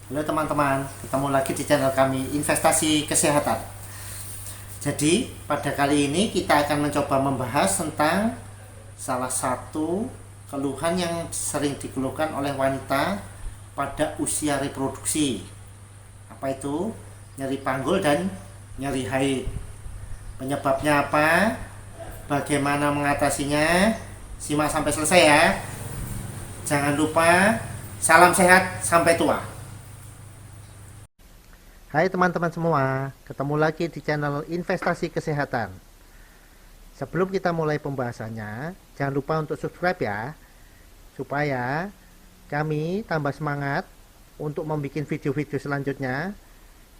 Halo teman-teman, ketemu lagi di channel kami Investasi Kesehatan. Jadi pada kali ini kita akan mencoba membahas tentang salah satu keluhan yang sering dikeluhkan oleh wanita pada usia reproduksi. Apa itu? Nyeri panggul dan nyeri haid. Penyebabnya apa? Bagaimana mengatasinya? Simak sampai selesai ya. Jangan lupa, salam sehat sampai tua. Hai teman-teman semua, ketemu lagi di channel Investasi Kesehatan. Sebelum kita mulai pembahasannya, jangan lupa untuk subscribe ya, supaya kami tambah semangat untuk membuat video-video selanjutnya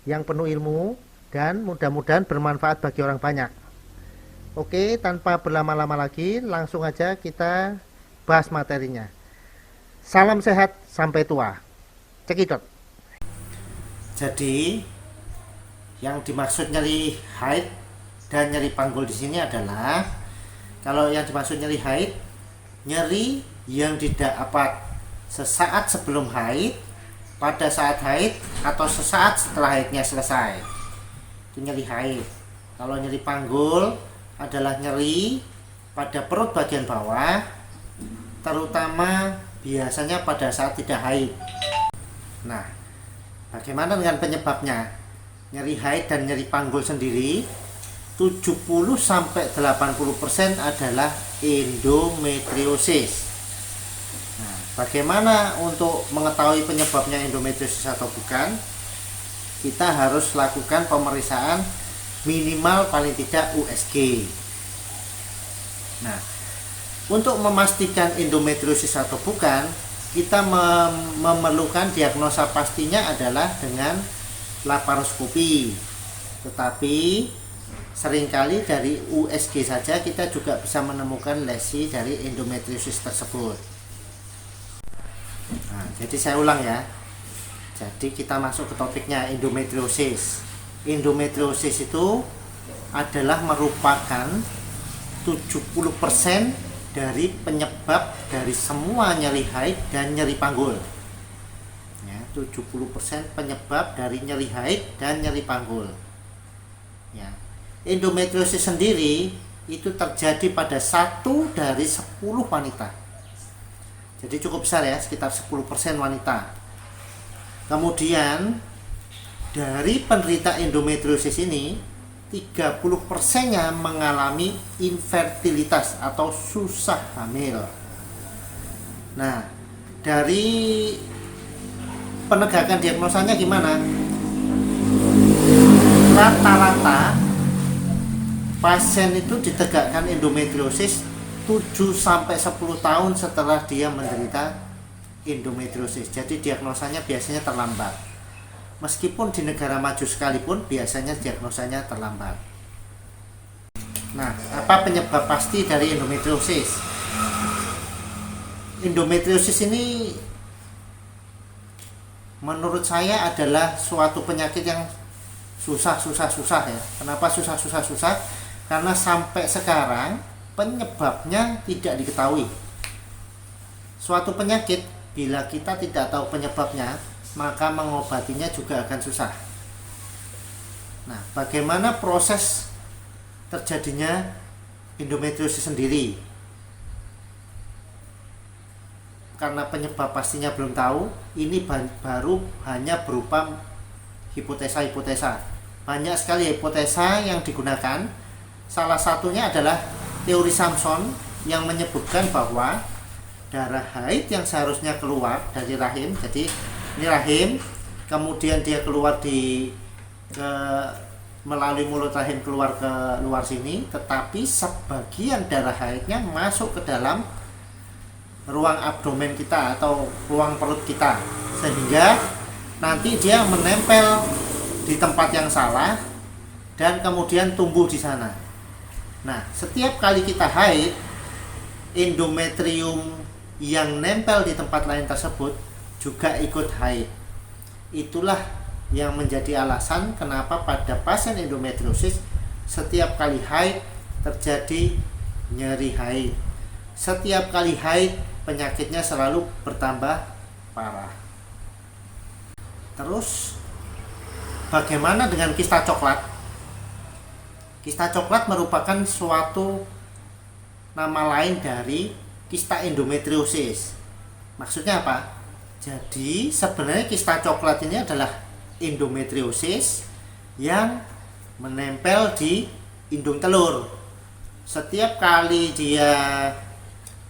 yang penuh ilmu dan mudah-mudahan bermanfaat bagi orang banyak. Oke, tanpa berlama-lama lagi, langsung aja kita bahas materinya. Salam sehat sampai tua. Cekidot. Jadi yang dimaksud nyeri haid dan nyeri panggul di sini adalah, kalau yang dimaksud nyeri haid, nyeri yang didapat sesaat sebelum haid, pada saat haid, atau sesaat setelah haidnya selesai. Itu nyeri haid. Kalau nyeri panggul adalah nyeri pada perut bagian bawah, terutama biasanya pada saat tidak haid. Nah, bagaimana dengan penyebabnya? Nyeri haid dan nyeri panggul sendiri 70-80% adalah endometriosis. Nah, bagaimana untuk mengetahui penyebabnya endometriosis atau bukan? Kita harus lakukan pemeriksaan minimal paling tidak USG. Nah, untuk memastikan endometriosis atau bukan, kita memerlukan diagnosa pastinya adalah dengan laparoskopi. Tetapi seringkali dari USG saja kita juga bisa menemukan lesi dari endometriosis tersebut. Nah, jadi saya ulang ya. Jadi kita masuk ke topiknya, endometriosis. Endometriosis itu adalah merupakan 70% dari penyebab dari semua nyeri haid dan nyeri panggul. Ya, 70% penyebab dari nyeri haid dan nyeri panggul. Ya. Endometriosis sendiri itu terjadi pada 1 dari 10 wanita. Jadi cukup besar ya, sekitar 10% wanita. Kemudian dari penderita endometriosis ini 30%-nya mengalami infertilitas atau susah hamil. Nah, dari penegakan diagnosanya gimana? Rata-rata pasien itu ditegakkan endometriosis 7-10 tahun setelah dia menderita endometriosis. Jadi diagnosanya biasanya terlambat. Meskipun di negara maju sekalipun, biasanya diagnosanya terlambat. Nah, apa penyebab pasti dari endometriosis? Endometriosis ini menurut saya adalah suatu penyakit yang susah ya. Kenapa susah? Karena sampai sekarang penyebabnya tidak diketahui. Suatu penyakit, bila kita tidak tahu penyebabnya, maka mengobatinya juga akan susah. Nah, bagaimana proses terjadinya endometriosis sendiri? Karena penyebab pastinya belum tahu, ini baru hanya berupa hipotesa. Banyak sekali hipotesa yang digunakan. Salah satunya adalah teori Samson yang menyebutkan bahwa darah haid yang seharusnya keluar dari rahim, jadi ini rahim, kemudian dia keluar melalui mulut rahim keluar ke luar sini, tetapi sebagian darah haidnya masuk ke dalam ruang abdomen kita atau ruang perut kita, sehingga nanti dia menempel di tempat yang salah dan kemudian tumbuh di sana. Nah, setiap kali kita haid, endometrium yang nempel di tempat lain tersebut juga ikut haid. Itulah yang menjadi alasan kenapa pada pasien endometriosis setiap kali haid terjadi nyeri haid. Setiap kali haid penyakitnya selalu bertambah parah. Terus bagaimana dengan kista coklat? Kista coklat merupakan suatu nama lain dari kista endometriosis. Maksudnya apa? Jadi sebenarnya kista coklat ini adalah endometriosis yang menempel di indung telur. Setiap kali dia,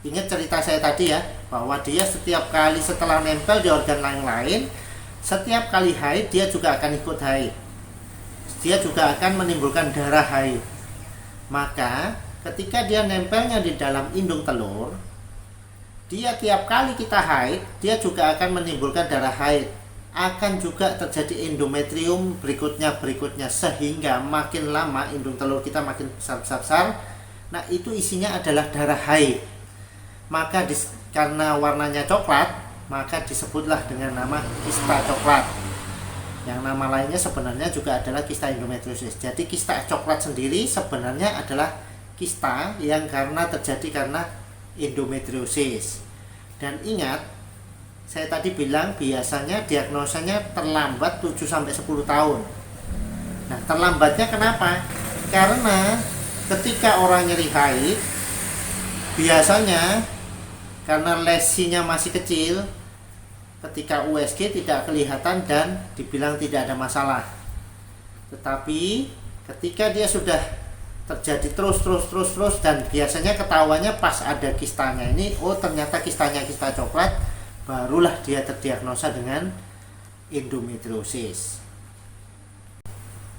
ingat cerita saya tadi ya, bahwa dia setiap kali setelah nempel di organ lain-lain, setiap kali haid dia juga akan ikut haid. Dia juga akan menimbulkan darah haid. Maka ketika dia nempelnya di dalam indung telur, dia tiap kali kita haid, dia juga akan menimbulkan darah haid. Akan juga terjadi endometrium berikutnya, sehingga makin lama indung telur kita makin besar. Nah, itu isinya adalah darah haid. Maka karena warnanya coklat, maka disebutlah dengan nama kista coklat. Yang nama lainnya sebenarnya juga adalah kista endometriosis. Jadi kista coklat sendiri sebenarnya adalah kista yang terjadi karena endometriosis. Dan ingat, saya tadi bilang biasanya diagnosanya terlambat 7-10 tahun. Nah, terlambatnya kenapa? Karena ketika orang nyeri haid, biasanya karena lesinya masih kecil, ketika USG tidak kelihatan dan dibilang tidak ada masalah. Tetapi ketika dia sudah terjadi terus dan biasanya ketahuannya pas ada kistanya ini, oh ternyata kistanya kista coklat, barulah dia terdiagnosa dengan endometriosis.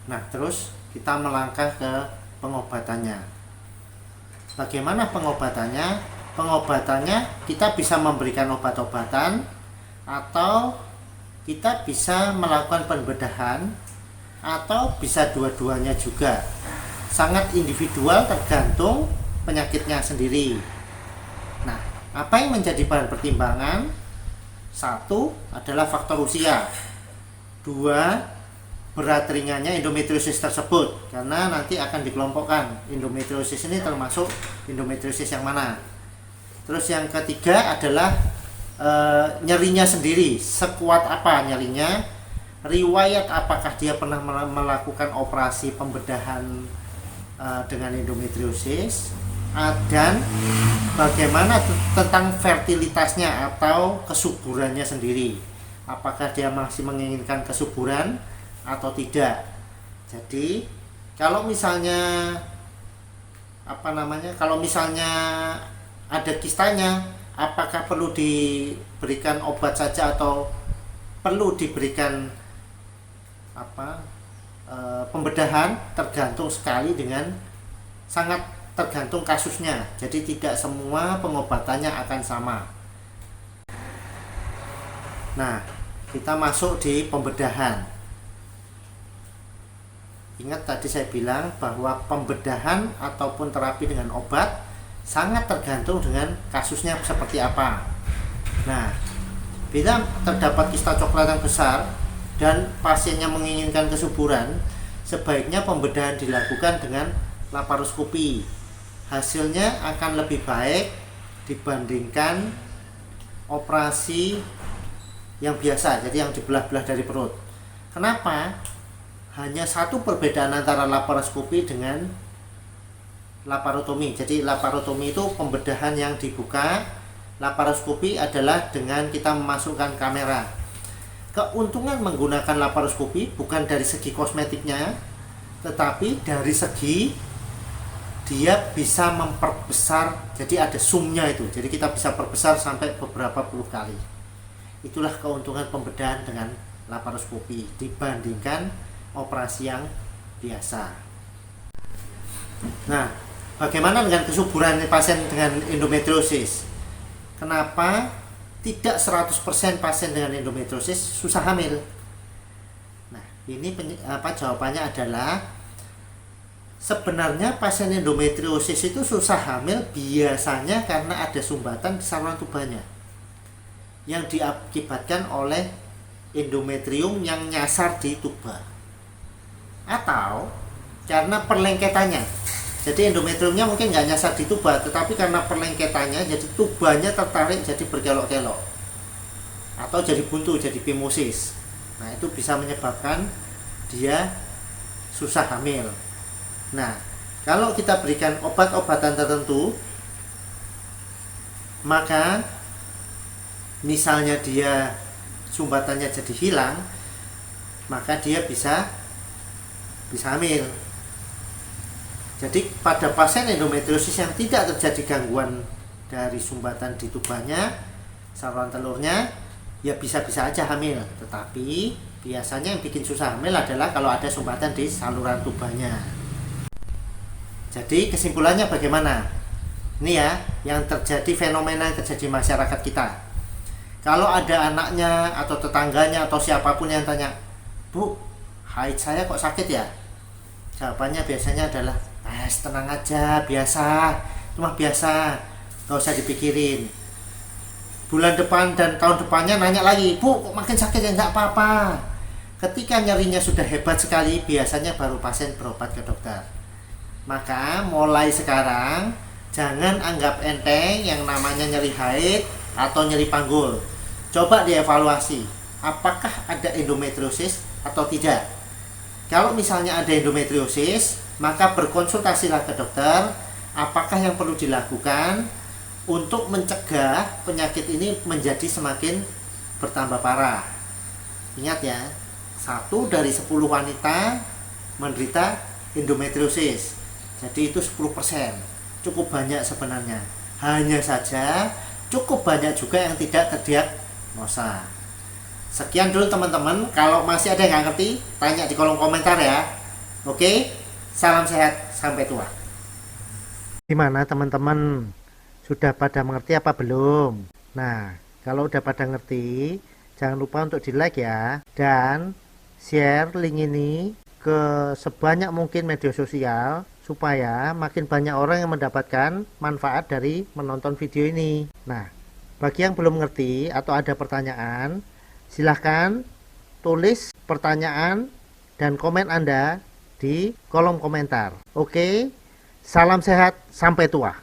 Nah, terus kita melangkah ke pengobatannya. Bagaimana pengobatannya? Pengobatannya kita bisa memberikan obat-obatan atau kita bisa melakukan pembedahan atau bisa dua-duanya juga. Sangat individual tergantung penyakitnya sendiri. Nah, apa yang menjadi bahan pertimbangan? 1 adalah faktor usia. 2, berat ringannya endometriosis tersebut, karena nanti akan dikelompokkan endometriosis ini termasuk endometriosis yang mana. Terus yang ketiga adalah nyerinya sendiri, sekuat apa nyerinya, riwayat apakah dia pernah melakukan operasi pembedahan dengan endometriosis, dan bagaimana tentang fertilitasnya atau kesuburannya sendiri, apakah dia masih menginginkan kesuburan atau tidak. Jadi kalau misalnya kalau misalnya ada kistanya, apakah perlu diberikan obat saja atau perlu diberikan pembedahan, tergantung sekali sangat tergantung kasusnya. Jadi tidak semua pengobatannya akan sama. Nah, kita masuk di pembedahan. Ingat tadi saya bilang bahwa pembedahan ataupun terapi dengan obat sangat tergantung dengan kasusnya seperti apa. Nah, bila terdapat kista coklat yang besar dan pasiennya menginginkan kesuburan, sebaiknya pembedahan dilakukan dengan laparoskopi. Hasilnya akan lebih baik dibandingkan operasi yang biasa, jadi yang dibelah-belah dari perut. Kenapa? Hanya satu perbedaan antara laparoskopi dengan laparotomi. Jadi laparotomi itu pembedahan yang dibuka, laparoskopi adalah dengan kita memasukkan kamera. Keuntungan menggunakan laparoskopi bukan dari segi kosmetiknya, tetapi dari segi dia bisa memperbesar, jadi ada zoomnya itu, jadi kita bisa perbesar sampai beberapa puluh kali. Itulah keuntungan pembedahan dengan laparoskopi dibandingkan operasi yang biasa. Nah, bagaimana dengan kesuburan pasien dengan endometriosis? Kenapa tidak 100% pasien dengan endometriosis susah hamil? Nah, ini jawabannya adalah sebenarnya pasien endometriosis itu susah hamil biasanya karena ada sumbatan di saluran tubanya yang diakibatkan oleh endometrium yang nyasar di tuba, atau karena perlengketannya. Jadi endometriumnya mungkin nggak nyasar di tuba, tetapi karena perlengketannya jadi tubanya tertarik jadi berkelok-kelok atau jadi buntu, jadi phimosis. Nah, itu bisa menyebabkan dia susah hamil. Nah, kalau kita berikan obat-obatan tertentu, maka misalnya dia sumbatannya jadi hilang, maka dia bisa hamil. Jadi pada pasien endometriosis yang tidak terjadi gangguan dari sumbatan di tubannya, saluran telurnya, ya bisa-bisa aja hamil. Tetapi biasanya yang bikin susah hamil adalah kalau ada sumbatan di saluran tubannya. Jadi kesimpulannya bagaimana? Ini ya yang terjadi, fenomena yang terjadi di masyarakat kita. Kalau ada anaknya atau tetangganya atau siapapun yang tanya, "Bu, haid saya kok sakit ya?" Jawabannya biasanya adalah, tenang aja, biasa, cuma biasa, gak usah dipikirin. Bulan depan dan tahun depannya nanya lagi, "Bu, kok makin sakit ya?" Enggak apa-apa. Ketika nyerinya sudah hebat sekali, biasanya baru pasien berobat ke dokter. Maka mulai sekarang jangan anggap enteng yang namanya nyeri haid atau nyeri panggul. Coba dievaluasi, apakah ada endometriosis atau tidak. Kalau misalnya ada endometriosis, maka berkonsultasilah ke dokter apakah yang perlu dilakukan untuk mencegah penyakit ini menjadi semakin bertambah parah. Ingat ya, 1 dari 10 wanita menderita endometriosis. Jadi itu 10%. Cukup banyak sebenarnya. Hanya saja cukup banyak juga yang tidak terdiagnosa. Sekian dulu teman-teman. Kalau masih ada yang nggak ngerti, tanya di kolom komentar ya. Oke, salam sehat sampai tua. Gimana teman-teman? Sudah pada mengerti apa belum? Nah, kalau udah pada ngerti, jangan lupa untuk di like ya. Dan share link ini ke sebanyak mungkin media sosial, supaya makin banyak orang yang mendapatkan manfaat dari menonton video ini. Nah, bagi yang belum ngerti atau ada pertanyaan, silahkan tulis pertanyaan dan komen Anda di kolom komentar. Oke, salam sehat sampai tua.